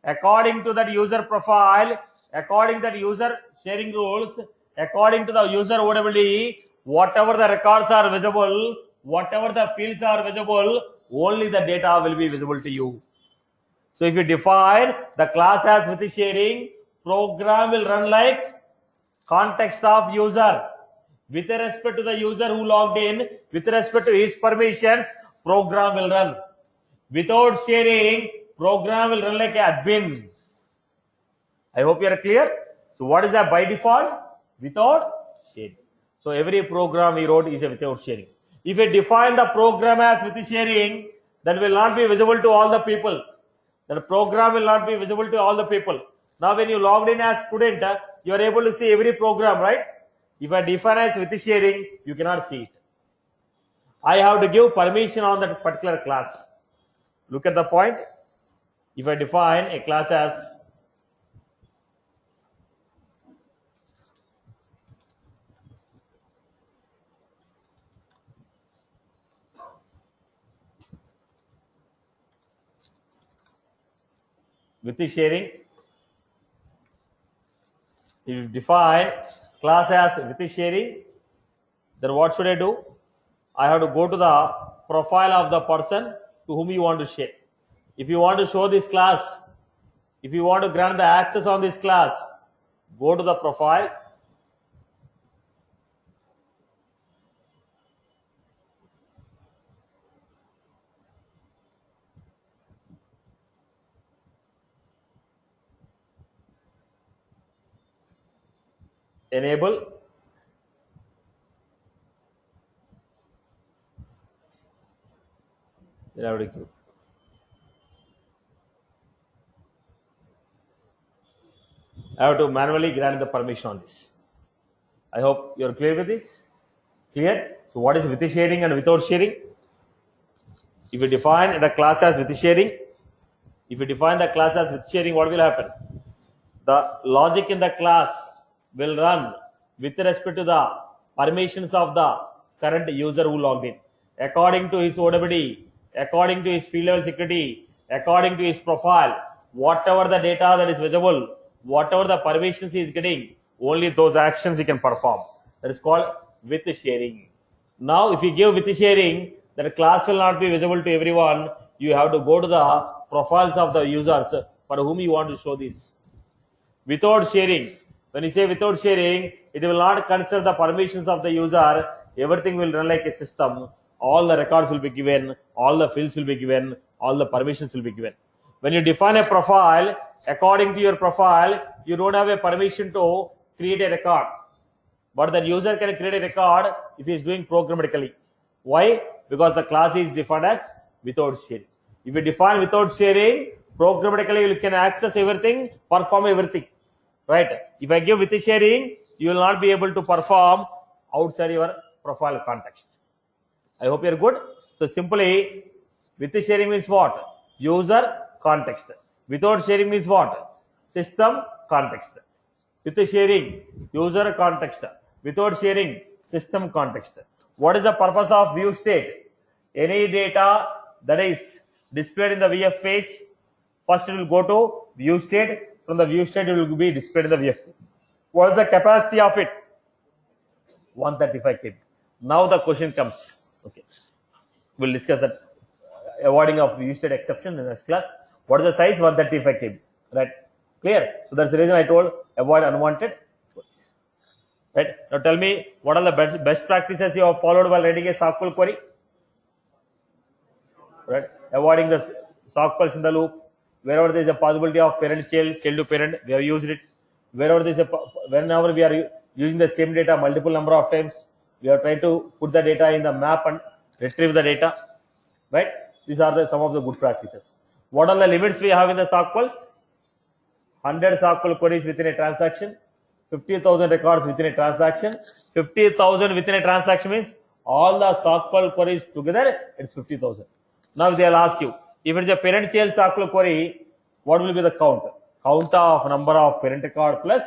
according to that user sharing rules, according to the user OWD, whatever the records are visible, whatever the fields are visible, only the data will be visible to you. So if you define the class as with sharing, program will run like context of user. With respect to the user who logged in, with respect to his permissions, program will run. Without sharing, program will run like admin. I hope you are clear. So what is that by default? Without sharing. So every program we wrote is a without sharing. If you define the program as with sharing, that will not be visible to all the people. The program will not be visible to all the people. Now when you logged in as student, you are able to see every program, right? If I define as with sharing, you cannot see it. I have to give permission on that particular class. Look at the point. If I define a class as with the sharing. If you define class as with the sharing, then what should I do? I have to go to the profile of the person to whom you want to share. If you want to show this class, if you want to grant the access on this class, go to the profile. Enable. Then I have to give. I have to manually grant the permission on this. I hope you are clear with this. Clear? So what is with sharing and without sharing? If you define the class as with sharing, if you define the class as with sharing, what will happen? The logic in the class will run with respect to the permissions of the current user who logged in. According to his OWD, according to his field level security, according to his profile, whatever the data that is visible, whatever the permissions he is getting, only those actions he can perform. That is called with sharing. Now, if you give with sharing, that class will not be visible to everyone. You have to go to the profiles of the users for whom you want to show this. Without sharing, when you say without sharing, it will not consider the permissions of the user. Everything will run like a system. All the records will be given, all the fields will be given, all the permissions will be given. When you define a profile, according to your profile, you don't have a permission to create a record. But the user can create a record if he is doing programmatically. Why? Because the class is defined as without sharing. If you define without sharing, programmatically you can access everything, perform everything. Right? If I give with sharing, you will not be able to perform outside your profile context. I hope you are good. So simply, with sharing means what? User context. Without sharing means what? System context. With sharing, user context. Without sharing, system context. What is the purpose of view state? Any data that is displayed in the VF page, first it will go to view state. From the view state, it will be displayed in the VF page. What is the capacity of it? 135 KB. Now the question comes. Okay, we'll discuss that avoiding of view state exception in this class. What is the size? 135 KB. Right? Clear? So that's the reason I told avoid unwanted queries. Right? Now tell me, what are the best practices you have followed while writing a SQL query? Right? Avoiding the SQLs in the loop. Wherever there is a possibility of parent-child, child-to-parent, we have used it. Wherever there is whenever we are using the same data multiple number of times, we are trying to put the data in the map and retrieve the data. Right? These are some of the good practices. What are the limits we have in the SQLs? 100 SQL queries within a transaction, 50,000 records within a transaction. 50,000 within a transaction means all the SQL queries together, it's 50,000. Now they'll ask you, if it's a parent-child SQL query, what will be the count? Count of number of parent record plus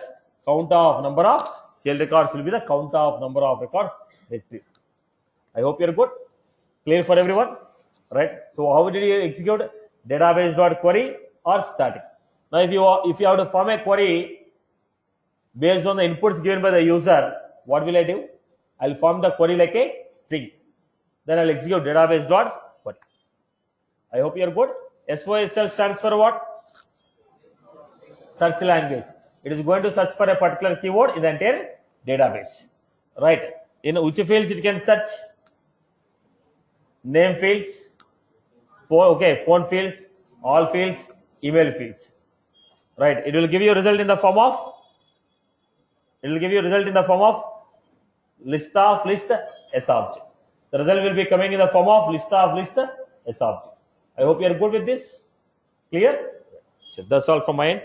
count of number of child records will be the count of number of records retrieved. I hope you're good. Clear for everyone? Right? So how did you execute database.query or static? Now if you have to form a query based on the inputs given by the user, what will I do? I'll form the query like a string. Then I'll execute database.query. I hope you're good. SOSL stands for what? Search language. It is going to search for a particular keyword in the entire database. Right? In which fields it can search? Name fields, phone fields, all fields, email fields. Right? It will give you a result in the form of list of list S object. The result will be coming in the form of list of list S object. I hope you are good with this. Clear? So that's all from my end.